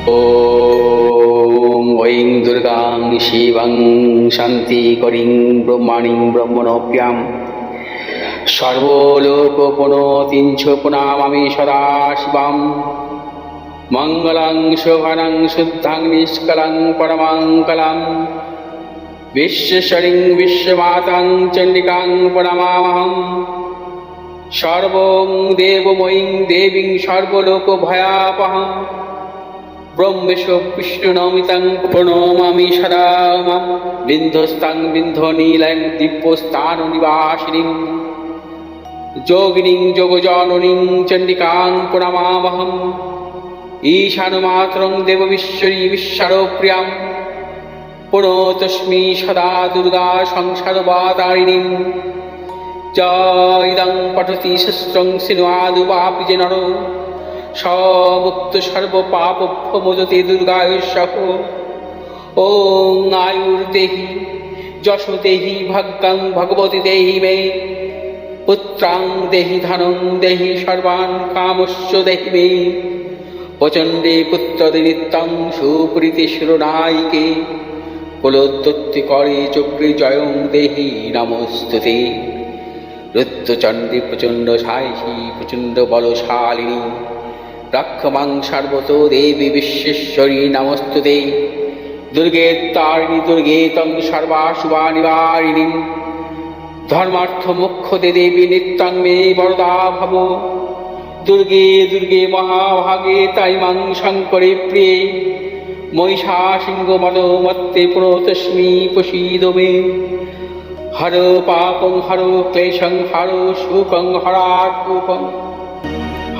ॐ ऐं दुर्गां शिवं शान्तिकरीं ब्रह्माणीं ब्रह्मणोऽप्यां सर्वलोकपुनोतीं च पुनामामि सदा शिवां मङ्गलं शोभनं शुद्धं निष्कलं परमङ्गलं विश्वेश्वरीं विश्वमातां चण्डिकां प्रणमामहम् सर्वं देवमयीं देवीं सर्वलोकभयापहम् ब्रह्मेशो विष्णुनमितं प्रणमामि सदा मां बिन्धस्तां बिन्धनीलयं दिव्यस्थाननिवासिनीं योगिनीं योगजननीं चण्डिकां प्रणमामहम् ईशानमातरं देवविश्वरी विश्वप्रियां प्रणतोऽस्मि सदा दुर्गा संसारवातारिणीं इदं पठति शस्त्रं सिन्वादुवापि च नरो मुक्त सर्वपापभ्यो मोचते दुर्गायुष्यः। ॐ आयुर्देहि यशो देहि भाग्यं भगवती देहि मे पुत्रां देहि धनं देहि सर्वान् कामश्च देहि मे प्रचण्डे पुत्रदे नित्यं सुप्रीति शिरोनायिके कुलोत्पत्तिकरे चक्रे जयं देहि नमोस्तुते। रुद्रचण्डे प्रचण्ड सायिषी प्रचण्ड बलशालिनी रक्षमां सर्वतो देवी विश्वेश्वरी नमोस्तुते। दुर्गे तारिणी दुर्गे तं सर्वाशुभानिवारिणीं धर्मार्थ मोक्षदे देवी नित्यं मे वरदा भव। दुर्गे दुर्गे महाभागे ताइमां शङ्करे प्रिये महिषासिंहमदोमत्ते प्रणतोऽस्मि प्रसीद मे। हरो पापं हरो क्लेशं हरो शोकं हरात्मकं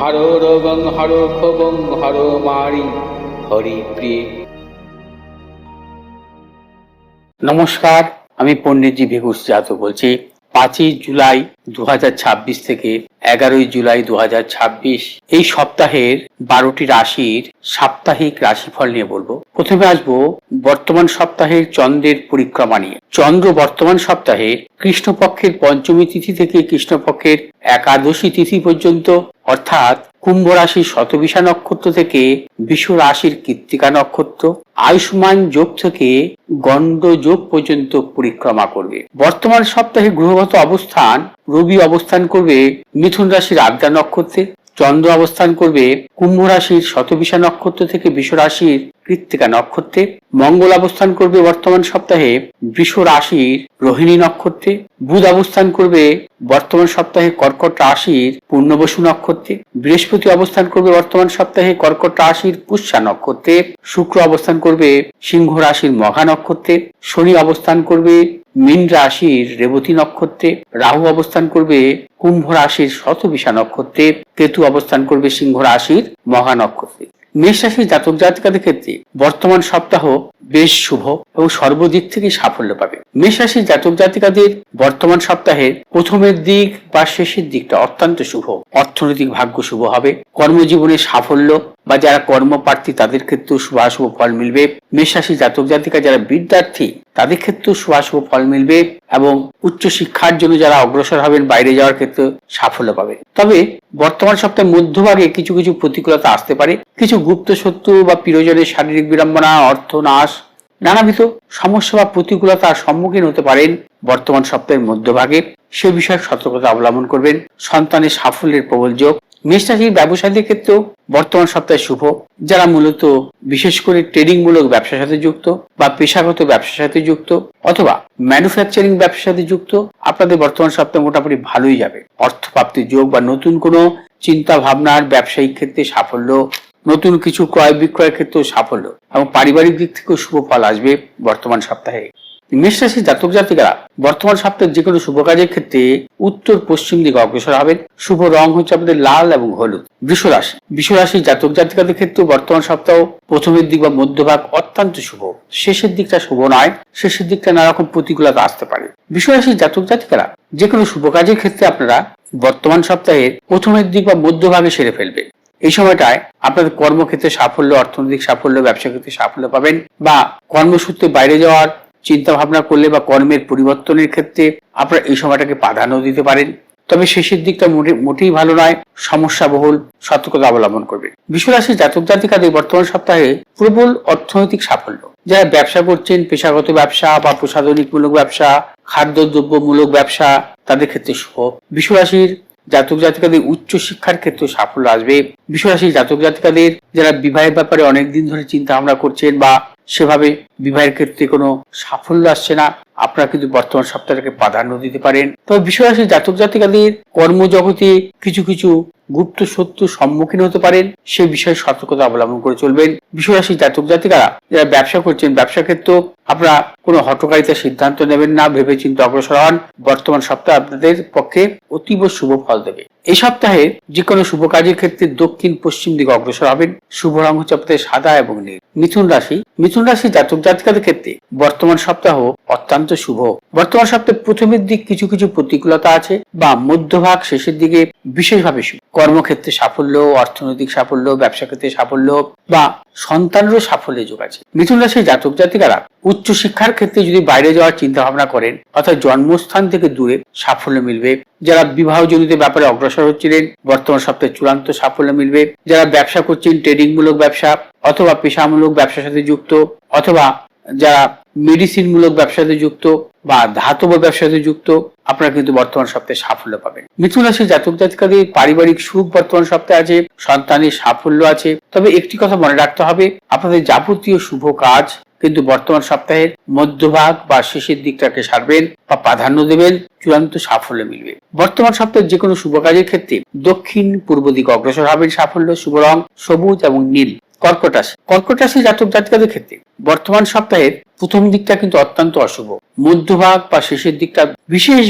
हरो रोगं हरो क्षोभं हरो मारि हरिप्रिये। নমস্কার, আমি পণ্ডিতজি ভিকুষ যাদব বলছি। 5 জুলাই 2026 থেকে 11 জুলাই 2026 এই সপ্তাহের 12টি রাশির সাপ্তাহিক রাশিফল নিয়ে বলবো। প্রথমে আসবো বর্তমান সপ্তাহের চন্দ্রের পরিক্রমা নিয়ে। চন্দ্র বর্তমান সপ্তাহে কৃষ্ণপক্ষের পঞ্চমী তিথি থেকে কৃষ্ণপক্ষের একাদশী তিথি পর্যন্ত অর্থাৎ কুম্ভ রাশির শতবিশা নক্ষত্র থেকে বৃষ রাশির কৃত্তিকা নক্ষত্র আয়ুষ্মান যোগ থেকে গণ্ড যোগ পর্যন্ত পরিক্রমা করবে। বর্তমান সপ্তাহে গ্রহগত অবস্থান, রবি অবস্থান করবে মিথুন রাশির আদ্রা নক্ষত্রে, চন্দ্র অবস্থান করবে কুম্ভ রাশির শতবিশা নক্ষত্র থেকে বৃষ রাশির কৃত্তিকা নক্ষত্রে, মঙ্গল অবস্থান করবে বর্তমান সপ্তাহে বৃষ রাশির রোহিণী নক্ষত্রে, বুধ অবস্থান করবে বর্তমান সপ্তাহে কর্কট রাশির পূর্ণবসু নক্ষত্রে, বৃহস্পতি অবস্থান করবে বর্তমান সপ্তাহে কর্কট রাশির পুষ্যা নক্ষত্রে, শুক্র অবস্থান করবে সিংহ রাশির মঘা নক্ষত্রে, শনি অবস্থান করবে মীন রাশির রেবতী নক্ষত্রে, রাহু অবস্থান করবে কুম্ভ রাশির শতবিশা নক্ষত্রে, কেতু অবস্থান করবে সিংহ রাশির মঘা নক্ষত্রে। মেষ রাশির জাতক জাতিকাদের ক্ষেত্রে বর্তমান সপ্তাহ বেশ শুভ এবং সর্বদিক থেকে সাফল্য পাবে। মেষ রাশির জাতক জাতিকাদের বর্তমান সপ্তাহের প্রথমের দিক বা শেষের দিকটা অত্যন্ত শুভ। অর্থনৈতিক ভাগ্য শুভ হবে, কর্মজীবনে সাফল্য বা যারা কর্মপ্রার্থী তাদের ক্ষেত্রেও শুভাশুভ ফল মিলবে। মেষ রাশির জাতক জাতিকা যারা বিদ্যার্থী তাদের ক্ষেত্রেও শুভাশুভ ফল মিলবে এবং উচ্চ শিক্ষার জন্য যারা অগ্রসর হবেন বাইরে যাওয়ার ক্ষেত্রে সাফল্য পাবে। তবে বর্তমান সপ্তাহের মধ্যভাগে কিছু কিছু প্রতিকূলতা আসতে পারে। কিছু গুপ্ত শত্রু বা প্রিয়জনের শারীরিক বিড়ম্বনা, অর্থনাশ, নানাবিধ সমস্যা বা প্রতিকূলতার সম্মুখীন হতে পারেন বর্তমান সপ্তাহের মধ্যভাগে। সে বিষয়ে সতর্কতা অবলম্বন করবেন। সন্তানের সাফল্যের প্রবল যোগ। মেষ রাশির ব্যবসায়ীদের ক্ষেত্রেও বর্তমান সপ্তাহে শুভ। যারা মূলত বিশেষ করে ট্রেডিং মূলক ব্যবসার সাথে যুক্ত বা পেশাগত ব্যবসার সাথে যুক্ত অথবা ম্যানুফ্যাকচারিং ব্যবসার সাথে যুক্ত, আপনাদের বর্তমান সপ্তাহে মোটামুটি ভালোই যাবে। অর্থপ্রাপ্তির যোগ বা নতুন কোনো চিন্তা ভাবনার ব্যবসায়িক ক্ষেত্রে সাফল্য, নতুন কিছু ক্রয় বিক্রয়ের ক্ষেত্রেও সাফল্য এবং পারিবারিক দিক থেকেও শুভ ফল আসবে বর্তমান সপ্তাহে। মেষ রাশির জাতক জাতিকারা বর্তমান সপ্তাহে যে কোনো শুভ কাজের ক্ষেত্রে উত্তর পশ্চিম দিকে অগ্রসর হবেন। শুভ রং হচ্ছে আপনাদের লাল এবং হলুদ। বৃষ রাশির জাতক জাতিকাদের ক্ষেত্রে বর্তমান সপ্তাহ প্রথমের দিক বা মধ্যভাগ অত্যন্ত শুভ। শেষের দিকটা শুভ নয়, শেষের দিকটা নানা রকম প্রতিকূলতা আসতে পারে। বৃষ রাশির জাতক জাতিকারা যে কোনো শুভ কাজের ক্ষেত্রে আপনারা বর্তমান সপ্তাহের প্রথমের দিক বা মধ্যভাগে সেরে ফেলবেন। এই সময়টায় আপনাদের কর্মক্ষেত্রে সাফল্য, অর্থনৈতিক সাফল্য, ব্যবসা ক্ষেত্রে সাফল্য পাবেন বা কর্মসূত্রে বাইরে যাওয়ার চিন্তা ভাবনা করলে বা কর্মের পরিবর্তনের ক্ষেত্রে আপনারা এই সময়টাকে প্রাধান্য দিতে পারেন। তবে শেষের দিকটা মোটেই ভালো নয়, সমস্যাবহুল, সতর্কতা অবলম্বন করবে। বিশ্বরাশি জাতক জাতিকাদের বর্তমান সপ্তাহে প্রবল অর্থনৈতিক সাফল্য। যারা ব্যবসা করছেন, পেশাগত ব্যবসা বা প্রসাধনিকমূলক ব্যবসা, খাদ্যদ্রব্যমূলক ব্যবসা, তাদের ক্ষেত্রে শুভ। বিশ্বরাশির জাতক জাতিকাদের উচ্চ শিক্ষার ক্ষেত্রে সাফল্য আসবে। বিশ্বরাশির জাতক জাতিকাদের যারা বিবাহের ব্যাপারে অনেকদিন ধরে চিন্তা ভাবনা করছেন বা সেভাবে বিবাহের ক্ষেত্রে কোনো সাফল্য আসছে না, আপনারা কিন্তু বর্তমান সপ্তাহটাকে প্রাধান্য দিতে পারেন। তবে বিশ্বরাশির জাতক জাতিকাদের কর্মজগতে কিছু কিছু গুপ্ত শত্রুর সম্মুখীন হতে পারেন, সে বিষয়ে সতর্কতা অবলম্বন করে চলবেন। বিশ্বরাশির জাতক জাতিকারা যারা ব্যবসা করছেন, ব্যবসা ক্ষেত্রে আপনারা কোনো হঠকারিতার সিদ্ধান্ত নেবেন না, ভেবে চিন্তে অগ্রসর হন। বর্তমান সপ্তাহ আপনাদের পক্ষে অতীব শুভ ফল দেবে। এই সপ্তাহে যে কোনো শুভ কাজের ক্ষেত্রে দক্ষিণ পশ্চিম দিকে অগ্রসর হবেন। শুভ রং হচ্ছে আপনাদের সাদা এবং নীল। মিথুন রাশি জাতক জাতিকাদের ক্ষেত্রে বর্তমান সপ্তাহ অত্যন্ত শুভ। বর্তমান সপ্তাহে প্রথমের দিক কিছু কিছু প্রতিকূলতা আছে বা মধ্যভাগ শেষের দিকে বিশেষভাবে শুভ। কর্মক্ষেত্রে সাফল্য, অর্থনৈতিক সাফল্য, ব্যবসা ক্ষেত্রে সাফল্য বা সন্তানেরও সাফল্যের যোগ আছে। মিথুন রাশির জাতক জাতিকারা উচ্চ শিক্ষার ক্ষেত্রে যদি বাইরে যাওয়ার চিন্তা ভাবনা করেন, অর্থাৎ জন্মস্থান থেকে দূরে, সাফল্য মিলবে। যারা বিবাহজনিত ব্যাপারে অগ্রসর হচ্ছিলেন, বর্তমান সপ্তাহে চূড়ান্ত সাফল্য মিলবে। যারা ব্যবসা করছেন, ট্রেডিং মূলক ব্যবসা অথবা পেশামূলক ব্যবসার সাথে যুক্ত, অথবা যারা মেডিসিন মূলক ব্যবসার সাথে যুক্ত বা ধাতব ব্যবসার সাথে যুক্ত, আপনারা কিন্তু বর্তমান সপ্তাহে সাফল্য পাবেন। মিথুন রাশির জাতক জাতিকাদের পারিবারিক সুখ বর্তমান সপ্তাহে আছে, সন্তানের সাফল্য আছে। তবে একটি কথা মনে রাখতে হবে, আপনাদের যাবতীয় শুভ কাজ কিন্তু বর্তমান সপ্তাহের মধ্যভাগ বা শেষের দিকটাকে সারবেন বা প্রাধান্য দেবেন, চূড়ান্ত সাফল্য মিলবে। বর্তমান সপ্তাহে যে কোনো শুভ কাজের ক্ষেত্রে দক্ষিণ পূর্ব দিকে অগ্রসর হবেন সাফল্য। শুভ রং সবুজ এবং নীল। কর্কট রাশি জাতক জাতিকাদের ক্ষেত্রে বর্তমান সপ্তাহের প্রথম দিকটা কিন্তু অত্যন্ত অশুভ, মধ্যভাগ বা শেষের দিকটা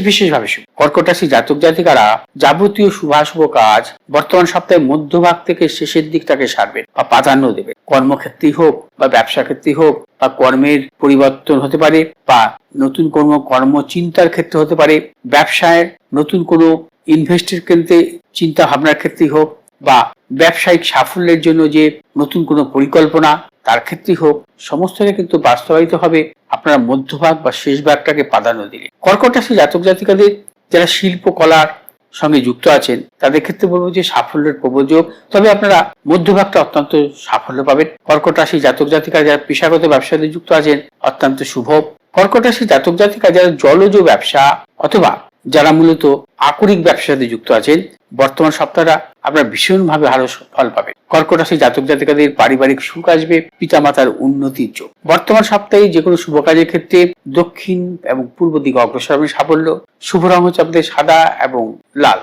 বিশেষভাবে শুভ। কর্কট রাশি জাতক জাতিকারা যাবতীয় শুভাশুভ কাজ বর্তমান সপ্তাহে মধ্যভাগ থেকে শেষের দিকটাকে সারবেন বা প্রাধান্য দেবেন। কর্মক্ষেত্রেই হোক বা ব্যবসা ক্ষেত্রেই হোক বা কর্মের পরিবর্তন হতে পারে বা নতুন কোনো কর্মচিন্তার ক্ষেত্রে হতে পারে, ব্যবসায় নতুন কোনো ইনভেস্টের ক্ষেত্রে চিন্তা ভাবনার ক্ষেত্রেই হোক বা ব্যবসায়িক সাফল্যের জন্য যে নতুন কোনো পরিকল্পনা তার ক্ষেত্রেই হোক, সমস্তটা কিন্তু বাস্তবায়িত হবে আপনারা মধ্যভাগ বা শেষ ভাগটাকে প্রাধান্য দিলে। কর্কট রাশি জাতক জাতিকাদের যারা শিল্প কলার সঙ্গে যুক্ত আছেন, তাদের ক্ষেত্রে বলবো যে সাফল্যের প্রবল যোগ। তবে আপনারা মধ্যভাগটা অত্যন্ত সাফল্য পাবেন। কর্কট রাশি জাতক জাতিকা যারা পেশাগত ব্যবসার সাথে যুক্ত আছেন, অত্যন্ত শুভ। কর্কট রাশি জাতক জাতিকা যারা জলজ ব্যবসা অথবা যারা মূলত আকরিক ব্যবসার সাথে যুক্ত আছেন, বর্তমান সপ্তাহটা আপনারা ভীষণভাবে ভালো ফল পাবেন। কর্কট রাশি জাতক জাতিকাদের পারিবারিক সুখ আসবে, পিতামাতার উন্নতির যোগ। বর্তমান সপ্তাহে যে কোনো শুভ কাজের ক্ষেত্রে দক্ষিণ এবং পূর্ব দিকে অগ্রসর হবে সাফল্য। শুভ রং হচ্ছে আপনাদের সাদা এবং লাল।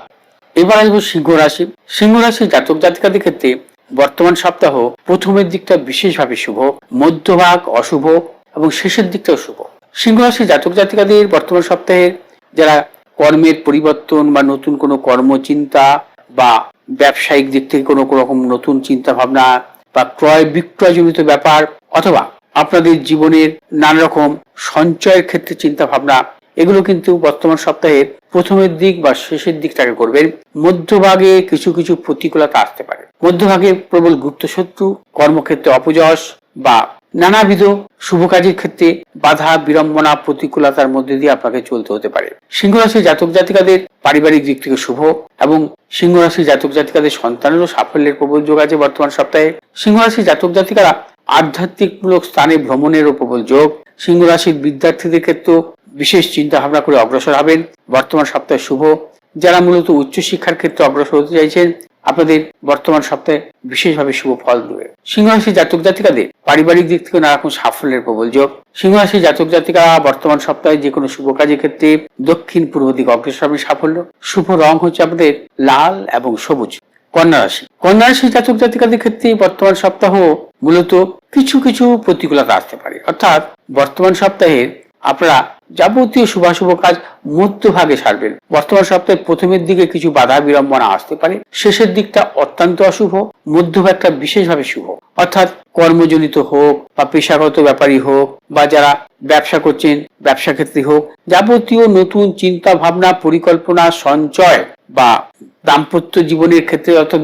এবার আসবো সিংহ রাশি জাতক জাতিকাদের ক্ষেত্রে বর্তমান সপ্তাহ প্রথমের দিকটা বিশেষভাবে শুভ, মধ্যভাগ অশুভ এবং শেষের দিকটাও শুভ। সিংহ রাশি জাতক জাতিকাদের বর্তমান সপ্তাহে যারা কর্মের পরিবর্তন বা নতুন কোনো কর্মচিন্তা বা ব্যবসায়িক দিক থেকে কোনো রকম নতুন চিন্তা ভাবনা বা ক্রয় বিক্রয় জনিত ব্যাপার অথবা আপনাদের জীবনের নানা রকম সঞ্চয়ের ক্ষেত্রে চিন্তা ভাবনা, এগুলো কিন্তু বর্তমান সপ্তাহের প্রথমের দিক বা শেষের দিকটাকে করবেন। মধ্যভাগে কিছু কিছু প্রতিকূলতা আসতে পারে। মধ্যভাগে প্রবল গুপ্ত শত্রু, কর্মক্ষেত্রে অপযশ বা নানাবিধ শুভ কাজের ক্ষেত্রে বাধা বিড়ম্বনা প্রতিকূলতার মধ্যে দিয়ে আপনাকে চলতে হতে পারে। সিংহ রাশি জাতক জাতিকাদের পারিবারিক দিক থেকে শুভ এবং সিংহ রাশি জাতক জাতিকাদের সন্তানেরও সাফল্যের প্রবল যোগ আছে বর্তমান সপ্তাহে। সিংহ রাশি জাতক জাতিকারা আধ্যাত্মিকমূলক স্থানে ভ্রমণেরও প্রবল যোগ। সিংহ রাশির বিদ্যার্থীদের ক্ষেত্রে বিশেষ চিন্তা ভাবনা করে অগ্রসর হবেন, বর্তমান সপ্তাহে শুভ। যারা মূলত উচ্চশিক্ষার ক্ষেত্রে অগ্রসর হতে চাইছেন, আপনাদের বর্তমান সপ্তাহে বিশেষভাবে শুভ ফল দেবে। সিংহ রাশি জাতক জাতিকাদের পারিবারিক দিক থেকে নানা রকম সাফল্যের প্রবল যোগ। সিংহ রাশি জাতক জাতিকা বর্তমান সপ্তাহে যে কোনো শুভ কাজের ক্ষেত্রে দক্ষিণ পূর্ব দিকে অগ্রসর হবে সাফল্য। শুভ রং হচ্ছে আপনাদের লাল এবং সবুজ। কন্যা রাশি জাতক জাতিকাদের ক্ষেত্রে বর্তমান সপ্তাহ মূলত কিছু কিছু প্রতিকূলতা আসতে পারে, অর্থাৎ বর্তমান সপ্তাহে আপনারা যাবতীয় শুভাশুভ কাজ মধ্যভাগে সারবেন। বর্তমান সপ্তাহে প্রথমের দিকে কিছু বাধা বিড়ম্বনা আসতে পারে, শেষের দিকটা অত্যন্ত অশুভ, মধ্যভাগটা বিশেষভাবে শুভ। অর্থাৎ কর্মজনিত হোক বা পেশাগত ব্যাপারই হোক বা যারা ব্যবসা করছেন ব্যবসা ক্ষেত্রে হোক, যাবতীয় নতুন চিন্তা ভাবনা পরিকল্পনা সঞ্চয় বা দাম্পত্য জীবনের ক্ষেত্রে অর্থাৎ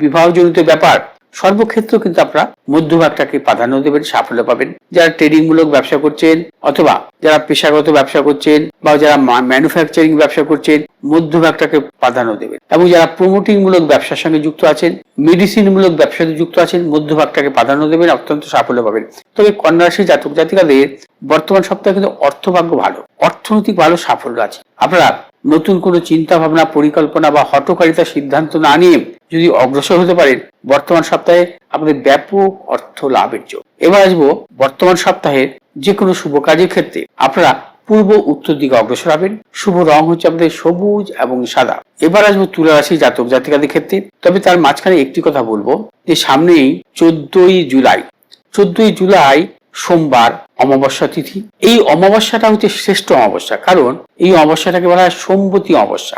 বিবাহজনিত ব্যাপার সর্বক্ষেত্রেও কিন্তু আপনারা মধ্যভাগটাকে প্রাধান্য দেবেন, সাফল্য পাবেন। যারা ট্রেডিং মূলক ব্যবসা করছেন অথবা যারা পেশাগত ব্যবসা করছেন বা যারা ম্যানুফ্যাকচারিং ব্যবসা করছেন, মধ্যভাগটাকে প্রাধান্য দেবেন। এবং যারা প্রমোটিং মূলক ব্যবসার সঙ্গে যুক্ত আছেন, মেডিসিন মূলক ব্যবসাতে যুক্ত আছেন, মধ্যভাগটাকে প্রাধান্য দেবেন, অত্যন্ত সাফল্য পাবেন। তবে কন্যা রাশির জাতক জাতিকাদের বর্তমান সপ্তাহে কিন্তু অর্থভাগ্য ভালো, অর্থনৈতিক ভালো সাফল্য আছে। আপনারা নতুন কোনো চিন্তা ভাবনা, পরিকল্পনা বা হঠকারিতার সিদ্ধান্ত না নিয়ে যদি অগ্রসর হতে পারেন, বর্তমান সপ্তাহে আপনাদের ব্যাপক অর্থ লাভের যোগ। এবার আসবো বর্তমান সপ্তাহে যে কোনো শুভ কাজের ক্ষেত্রে আপনারা পূর্ব উত্তর দিকে অগ্রসর হবেন। শুভ রং হচ্ছে আপনাদের সবুজ এবং সাদা। এবার আসবো তুলা রাশি জাতক জাতিকাদের ক্ষেত্রে। তবে তার মাঝখানে একটি কথা বলবো যে সামনেই 14ই জুলাই সোমবার অমাবস্যা তিথি। এই অমাবস্যাটা হচ্ছে শ্রেষ্ঠ অমাবস্যা, কারণ এই অমাবস্যাটাকে বলা হয় সোমবতী অমাবস্যা।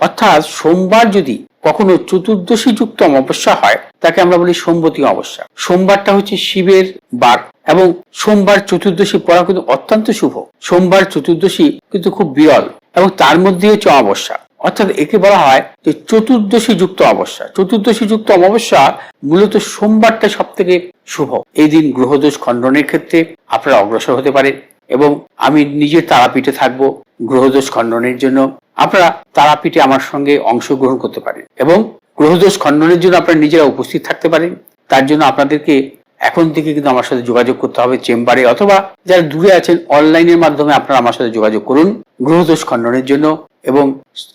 অর্থাৎ সোমবার যদি কখনো চতুর্দশী যুক্ত অমাবস্যা হয়, তাকে আমরা বলি সোমবতী অমাবস্যা। সোমবারটা হচ্ছে শিবের বার এবং সোমবার চতুর্দশী পড়া কিন্তু অত্যন্ত শুভ। সোমবার চতুর্দশী কিন্তু খুব বিরল এবং তার মধ্যে হচ্ছে অমাবস্যা, অর্থাৎ একে বলা হয় যে চতুর্দশী যুক্ত অমাবস্যা। চতুর্দশী যুক্ত অমাবস্যা মূলত সোমবারটা সব থেকে শুভ। এই দিন গ্রহদোষ খণ্ডনের ক্ষেত্রে আপনারা অগ্রসর হতে পারেন এবং আমি নিজের তারাপীঠে থাকবো গ্রহদোষ খণ্ডনের জন্য। আপনারা তারাপীঠে আমার সঙ্গে অংশগ্রহণ করতে পারেন এবং গ্রহদোষ খণ্ডনের জন্য আপনারা নিজেরা উপস্থিত থাকতে পারেন। তার জন্য আপনাদেরকে এখন থেকে কিন্তু আমার সাথে যোগাযোগ করতে হবে চেম্বারে, অথবা যারা দূরে আছেন অনলাইনের মাধ্যমে আপনারা আমার সাথে যোগাযোগ করুন গ্রহদোষ খণ্ডনের জন্য। এবং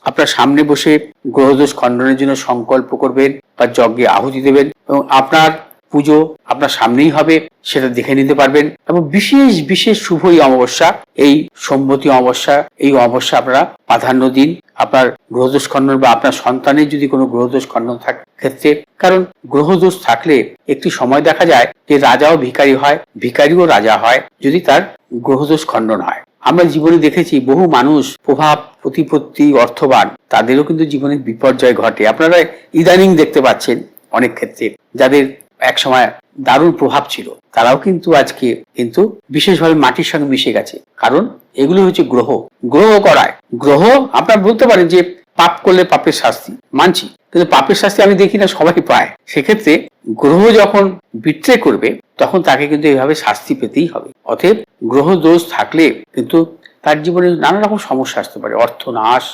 আপনার সামনে বসে গ্রহদোষ খণ্ডনের জন্য সংকল্প করবেন বা যজ্ঞে আহুতি দেবেন এবং আপনার পুজো আপনার সামনেই হবে, সেটা দেখে নিতে পারবেন। এবং বিশেষ শুভ এই অমাবস্যা, এই সোমবতী অমাবস্যা, এই অমাবস্যা আপনারা প্রাধান্য দিন আপনার গ্রহদোষ খণ্ডন বা আপনার সন্তানের যদি কোনো গ্রহদোষ খণ্ডন থাকে ক্ষেত্রে। কারণ গ্রহদোষ থাকলে একটি সময় দেখা যায় যে রাজাও ভিখারি হয়, ভিখারিও রাজা হয় যদি তার গ্রহদোষ খণ্ডন হয়। আমরা জীবনে দেখেছি বহু মানুষ প্রভাব প্রতিপত্তি অর্থবান, তাদেরও কিন্তু জীবনে বিপর্যয় ঘটে। আপনারা ইদানিং দেখতে পাচ্ছেন অনেক ক্ষেত্রে যাদের এক সময় দারুণ প্রভাব ছিল, তারাও কিন্তু আজকে কিন্তু বিশেষভাবে মাটির সঙ্গে মিশে গেছে। কারণ এগুলো হচ্ছে গ্রহ করায়। গ্রহ আপনারা বলতে পারেন যে পাপ করলে পাপের শাস্তি, মানছি, কিন্তু পাপের শাস্তি আমি দেখি না সবাই পায়। সেক্ষেত্রে গ্রহ যখন বিট্রে করবে তখন তাকে কিন্তু এইভাবে শাস্তি পেতেই হবে। অতএব গ্রহ দোষ থাকলে কিন্তু তার জীবনে নানা রকম সমস্যা আসতে পারে। অর্থনাশ,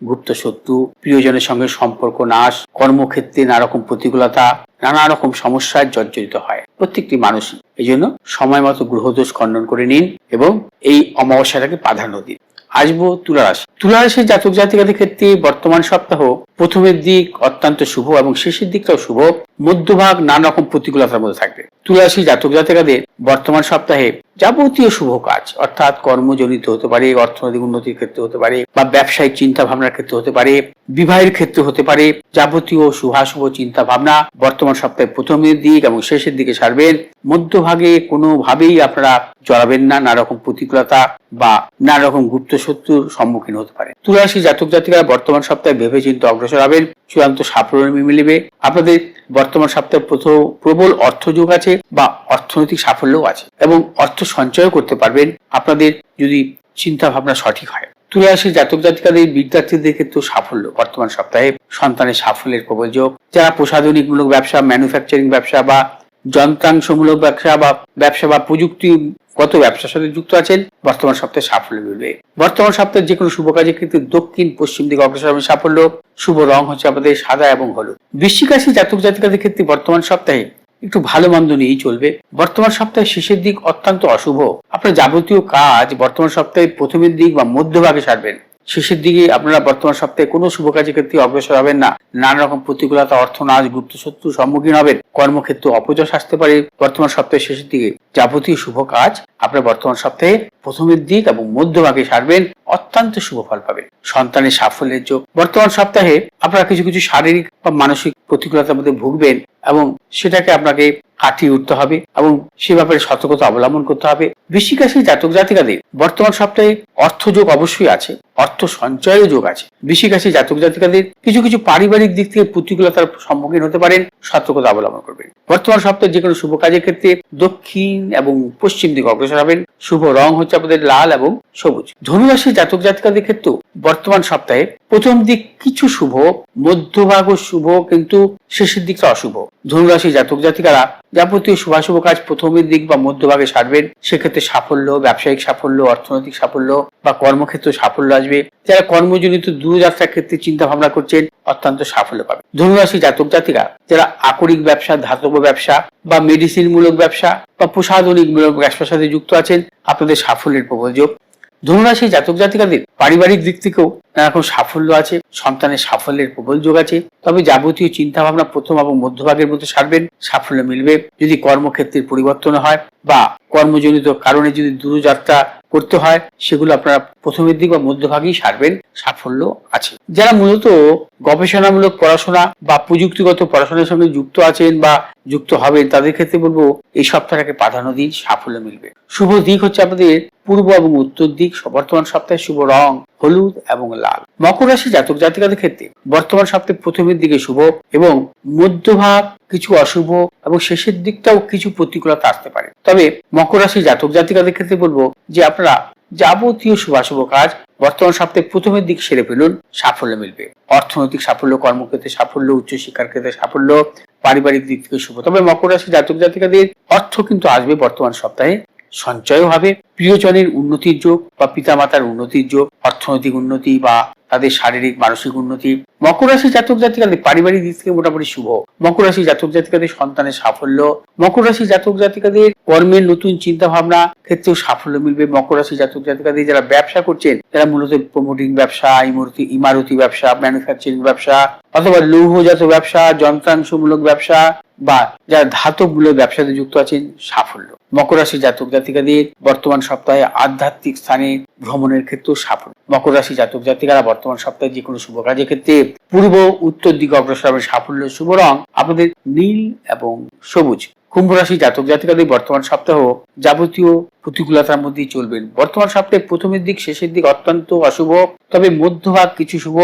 গুপ্ত শত্রু, প্রিয়জনের সঙ্গে সম্পর্ক নাশ, কর্মক্ষেত্রে নানা রকম প্রতিকূলতা, নানা রকম সমস্যায় জর্জরিত হয় প্রত্যেকটি মানুষই। এই জন্য সময় মতো গ্রহদোষ খণ্ডন করে নিন এবং এই অমাবস্যাটাকে প্রাধান্য দিন। আসবো তুলা রাশি। তুলা রাশির জাতক জাতিকাদের ক্ষেত্রে বর্তমান সপ্তাহ প্রথমের দিক অত্যন্ত শুভ এবং শেষের দিকটাও শুভ। মধ্যভাগ নানা রকম প্রতিকূলতার মধ্যে থাকবে। তুলা রাশির জাতক জাতিকাদের বর্তমান সপ্তাহে যাবতীয় শুভ কাজ, অর্থাৎ কর্মজনিত হতে পারে, অর্থনৈতিক উন্নতির ক্ষেত্রে হতে পারে বা ব্যবসায়িক চিন্তা ভাবনার ক্ষেত্রে হতে পারে, বিবাহের ক্ষেত্রে হতে পারে, যাবতীয় শুভাশুভ চিন্তা ভাবনা বর্তমান সপ্তাহে প্রথমের দিক এবং শেষের দিকে সারবেন। মধ্যভাগে কোনোভাবেই আপনারা জড়াবেন না নানা রকম প্রতিকূলতা বা নানা রকম গুপ্ত শত্রুর সম্মুখীন হতে পারে। তুলা রাশির জাতক জাতিকারা বর্তমান সপ্তাহে ভেবে চিন্তে অগ্রসর হবেন, চূড়ান্ত সাফল্য মিলবে। আপনাদের বর্তমান সপ্তাহে প্রবল অর্থযোগ আছে বা অর্থনৈতিক সাফল্যও আছে এবং অর্থ সঞ্চয় করতে পারবেন আপনাদের যদি চিন্তা ভাবনা সঠিক হয়। তুলা রাশির জাতক জাতিকাদের বিদ্যার্থীদের ক্ষেত্রে সাফল্য বর্তমান সপ্তাহে, সন্তানের সাফল্যের প্রবল যোগ। যারা প্রসাধনিকমূলক ব্যবসা, ম্যানুফ্যাকচারিং ব্যবসা বা যন্ত্রাংশমূলক ব্যবসা বা প্রযুক্তিগত ব্যবসার সাথে যুক্ত আছেন, বর্তমান সপ্তাহে সাফল্য মিলবে। বর্তমান সপ্তাহে যে কোনো শুভ কাজের ক্ষেত্রে দক্ষিণ পশ্চিম দিকে অগ্রসর হবে সাফল্য। শুভ রং হচ্ছে আমাদের সাদা এবং হলুদ। বৃশ্চিক রাশি জাতক জাতিকাদের ক্ষেত্রে বর্তমান সপ্তাহে একটু ভালো মন্দ নিয়েই চলবে। বর্তমান সপ্তাহে শেষের দিক অত্যন্ত অশুভ। আপনার যাবতীয় কাজ বর্তমান সপ্তাহে প্রথমের দিক বা মধ্যভাগে সারবেন। শেষের দিকে আপনারা বর্তমান সপ্তাহে কোনো শুভ কাজের ক্ষেত্রে অগ্রসর হবেন না। নানা রকম প্রতিকূলতা, অর্থনাশ, গুপ্ত শত্রুর সম্মুখীন হবেন। কর্মক্ষেত্রে অপযশ আসতে পারে। বর্তমান সপ্তাহে শেষের দিকে যাবতীয় শুভ কাজ আপনারা বর্তমান সপ্তাহে প্রথমের দিক এবং মধ্যভাগে সারবেন, অত্যন্ত শুভ ফল পাবেন। সন্তানের সাফল্যের যোগ। বর্তমান সপ্তাহে আপনারা কিছু শারীরিক বা মানসিক প্রতিকূলতার মধ্যে ভুগবেন এবং সেটাকে আপনাকে কাটিয়ে উঠতে হবে এবং সে ব্যাপারে সতর্কতা অবলম্বন করতে হবে। বৃশ্চিক রাশির জাতক জাতিকাদের বর্তমান সপ্তাহে অর্থযোগ অবশ্যই আছে, অর্থ সঞ্চয়ের যোগ আছে। বৃশ্চিক রাশির জাতক জাতিকাদের কিছু পারিবারিক দিক থেকে প্রতিকূলতার সম্মুখীন হতে পারেন, সতর্কতা অবলম্বন করবেন। বর্তমান সপ্তাহে যে কোনো শুভ কাজের ক্ষেত্রে দক্ষিণ এবং পশ্চিম দিকে অগ্রসর হবেন। শুভ রং হচ্ছে আপনাদের লাল এবং সবুজ। ধনু রাশির জাতক জাতিকাদের ক্ষেত্রেও বর্তমান সপ্তাহে প্রথম দিক কিছু শুভ, মধ্যভাগও শুভ, কিন্তু শেষের দিকটা অশুভ। ধনুরাশি জাতক জাতিকারা যাবতীয় শুভাশুভ কাজ প্রথমের দিক বা মধ্যভাগে সারবেন, সেক্ষেত্রে সাফল্য, ব্যবসায়িক সাফল্য, অর্থনৈতিক সাফল্য বা কর্মক্ষেত্রে সাফল্য আসবে। যারা কর্মজনিত দূরযাত্রার ক্ষেত্রে চিন্তা ভাবনা করছেন, অত্যন্ত সাফল্য পাবে। ধনুরাশি জাতক জাতিকা যারা আকরিক ব্যবসা, ধাতব ব্যবসা বা মেডিসিন মূলক ব্যবসা বা প্রসাধনিক মূলক ব্যবসার সাথে যুক্ত আছেন, আপনাদের সাফল্যের প্রবল যোগ। ধনুরাশি জাতক জাতিকাদের পারিবারিক দিক থেকেও নানারকম সাফল্য আছে, সন্তানের সাফল্যের প্রবল যোগ আছে। তবে যাবতীয় চিন্তা ভাবনা প্রথম এবং মধ্যভাগের মধ্যে সারবেন, সাফল্য মিলবে। যদি কর্মক্ষেত্রের পরিবর্তন হয় বা কর্মজনিত কারণে যদি দূরযাত্রা করতে হয়, সেগুলো আপনারা প্রথমের দিক বা মধ্যভাগেই সারবেন, সাফল্য আছে। যারা মূলত গবেষণামূলক পড়াশোনা বা প্রযুক্তিগত পড়াশোনার সঙ্গে যুক্ত আছেন বা যুক্ত হবেন, তাদের ক্ষেত্রে বলবো এই সপ্তাহটাকে প্রাধান্য দিন, সাফল্য মিলবে। শুভ দিক হচ্ছে আপনাদের পূর্ব এবং উত্তর দিক। বর্তমান সপ্তাহে শুভ রং হলুদ এবং লাল। মকর রাশি জাতক জাতিকাদের ক্ষেত্রে বর্তমান সপ্তাহে প্রথমের দিকে শুভ এবং মধ্যভাগ কিছু অশুভ এবং শেষের দিকটাও কিছু প্রতিকূলতা আসতে পারে। তবে মকর রাশি জাতক জাতিকাদের ক্ষেত্রে বলবো যে আপনারা যাবতীয় শুভাশুভ কাজ বর্তমান সপ্তাহে প্রথমের দিক সেরে ফেলুন, সাফল্য মিলবে। অর্থনৈতিক সাফল্য, কর্মক্ষেত্রে সাফল্য, উচ্চশিক্ষার ক্ষেত্রে সাফল্য, পারিবারিক দিক থেকে শুভ। তবে মকর রাশি জাতক জাতিকাদের অর্থ কিন্তু আসবে বর্তমান সপ্তাহে, সঞ্চয়ও হবে, প্রিয়জনের উন্নতির যোগ বা পিতামাতার উন্নতির যোগ, অর্থনৈতিক উন্নতি বা তাদের শারীরিক মানসিক উন্নতি। মকর রাশি জাতক জাতিকাদের পারিবারিক দিক থেকে মোটামুটি শুভ। মকর রাশি জাতক জাতিকাদের সন্তানের সাফল্য। মকর রাশি জাতক জাতিকাদের কর্মের নতুন চিন্তা ভাবনা ক্ষেত্রেও সাফল্য মিলবে। মকর রাশি জাতক জাতিকাদের যারা ব্যবসা করছেন, যারা মূলত প্রমোটিং ব্যবসা, ইমারতি ব্যবসা, ম্যানুফ্যাকচারিং ব্যবসা অথবা লৌহজাত ব্যবসা, যন্ত্রাংশমূলক ব্যবসা বা যারা ধাতবমূলক ব্যবসাতে যুক্ত আছেন, সাফল্য। মকর রাশি জাতক জাতিকাদের বর্তমান সপ্তাহে আধ্যাত্মিক স্থানে ভ্রমণের ক্ষেত্রেও সাফল্য। মকর রাশি জাতক জাতিকারা বর্তমান সপ্তাহে যে কোনো শুভ কাজের ক্ষেত্রে পূর্ব উত্তর দিকে অগ্রসর হবে, সাফল্য। শুভ রং আপনাদের নীল এবং সবুজ। কুম্ভ রাশি জাতক জাতিকাদের বর্তমান সপ্তাহ যাবতীয় প্রতিকূলতার মধ্যেই চলবেন। বর্তমান সপ্তাহে প্রথমের দিক শেষের দিক অত্যন্ত অশুভ, তবে মধ্যভাগ কিছু শুভ।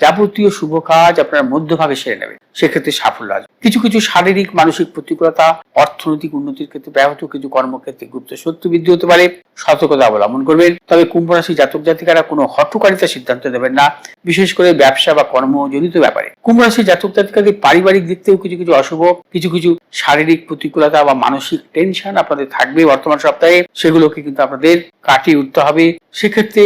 যাবতীয় শুভ কাজ আপনারা মধ্যভাগে সেরে নেবেন, সেক্ষেত্রে সাফল্য আসবে। কিছু কিছু শারীরিক মানসিক প্রতিকূলতা, অর্থনৈতিক উন্নতির ক্ষেত্রে ব্যাহত, কিছু কর্মক্ষেত্রে গুপ্ত শত্রু বৃদ্ধি হতে পারে, সতর্কতা অবলম্বন করবেন। তবে কুম্ভ রাশি জাতক জাতিকারা কোনো হঠকারিতার সিদ্ধান্ত নেবেন না, বিশেষ করে ব্যবসা বা কর্মজনিত ব্যাপারে। কুম্ভ রাশি জাতক জাতিকাদের পারিবারিক দিক থেকেও কিছু কিছু অশুভ, কিছু কিছু শারীরিক প্রতিকূলতা বা মানসিক টেনশন আপনাদের থাকবে বর্তমান সপ্তাহে, সেগুলোকে কিন্তু আপনাদের কাটিয়ে উঠতে হবে। সেক্ষেত্রে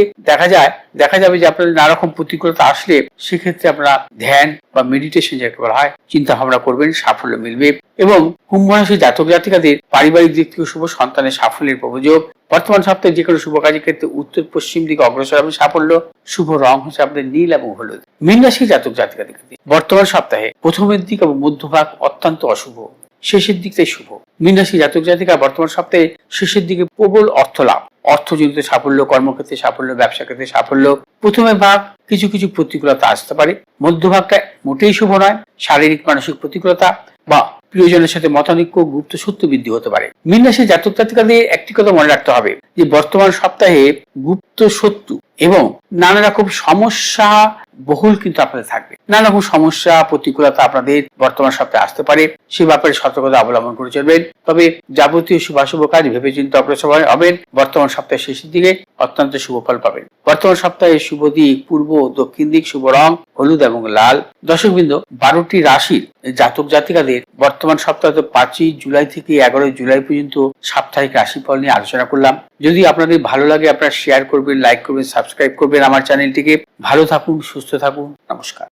দেখা যাবে যে আপনাদের নানা রকম প্রতিকূলতা আসলে সেক্ষেত্রে আপনারা ধ্যান বা মেডিটেশন যাকে বলা হয় চিন্তা ভাবনা করবেন, সাফল্য মিলবে। এবং কুম্ভ রাশি জাতক জাতিকাদের পারিবারিক দিক থেকে শুভ, সন্তানের সাফল্যের প্রযোগ। বর্তমান সপ্তাহে যে কোনো শুভ কাজের ক্ষেত্রে উত্তর পশ্চিম দিকে অগ্রসর হবে, সাফল্য। শুভ রং হচ্ছে আপনাদের নীল এবং হলুদ। মীন রাশি জাতক জাতিকাদের ক্ষেত্রে বর্তমান সপ্তাহে প্রথমের দিক এবং মধ্যভাগ অত্যন্ত অশুভ, শেষের দিকটাই শুভ। মীন রাশি জাতক জাতিকা বর্তমান সপ্তাহে শেষের দিকে প্রবল অর্থ লাভ, অর্থজনিত সাফল্য, কর্মক্ষেত্রে সাফল্য, ব্যবসা ক্ষেত্রে সাফল্য। প্রথমের ভাগ কিছু কিছু প্রতিকূলতা আসতে পারে, মধ্যভাগটা মোটেই শুভ নয়, শারীরিক মানসিক প্রতিকূলতা বা প্রিয়জনের সাথে মতানৈক্য, গুপ্ত শত্রু বৃদ্ধি হতে পারে। মীন রাশি জাতক জাতিকাদের একটি কথা মনে রাখতে হবে যে বর্তমান সপ্তাহে গুপ্ত শত্রু এবং নানা রকম সমস্যা বহুল কিন্তু আপনাদের থাকবে। নানা রকম সমস্যা প্রতিকূলতা আপনাদের বর্তমান সপ্তাহে আসতে পারে, সে ব্যাপারে সতর্কতা অবলম্বন করে চলবেন। তবে যাবতীয় শুভাশুভ কাজ ভেবে চিন্তে অগ্রসর হবেন। বর্তমান সপ্তাহের শেষের দিকে অত্যন্ত শুভ ফল পাবেন। বর্তমান সপ্তাহে শুভ দিক পূর্ব ও দক্ষিণ দিক, শুভ রং হলুদ এবং লাল। দর্শকবৃন্দ, 12টি রাশির জাতক জাতিকাদের বর্তমান সপ্তাহে 5ই জুলাই থেকে 11ই জুলাই পর্যন্ত সাপ্তাহিক রাশিফল নিয়ে আলোচনা করলাম। যদি আপনাদের ভালো লাগে আপনারা শেয়ার করবেন, লাইক করবেন, সাবস্ক্রাইব করবেন আমার চ্যানেলটিকে। ভালো থাকুন, সুস্থ থাকুন, নমস্কার।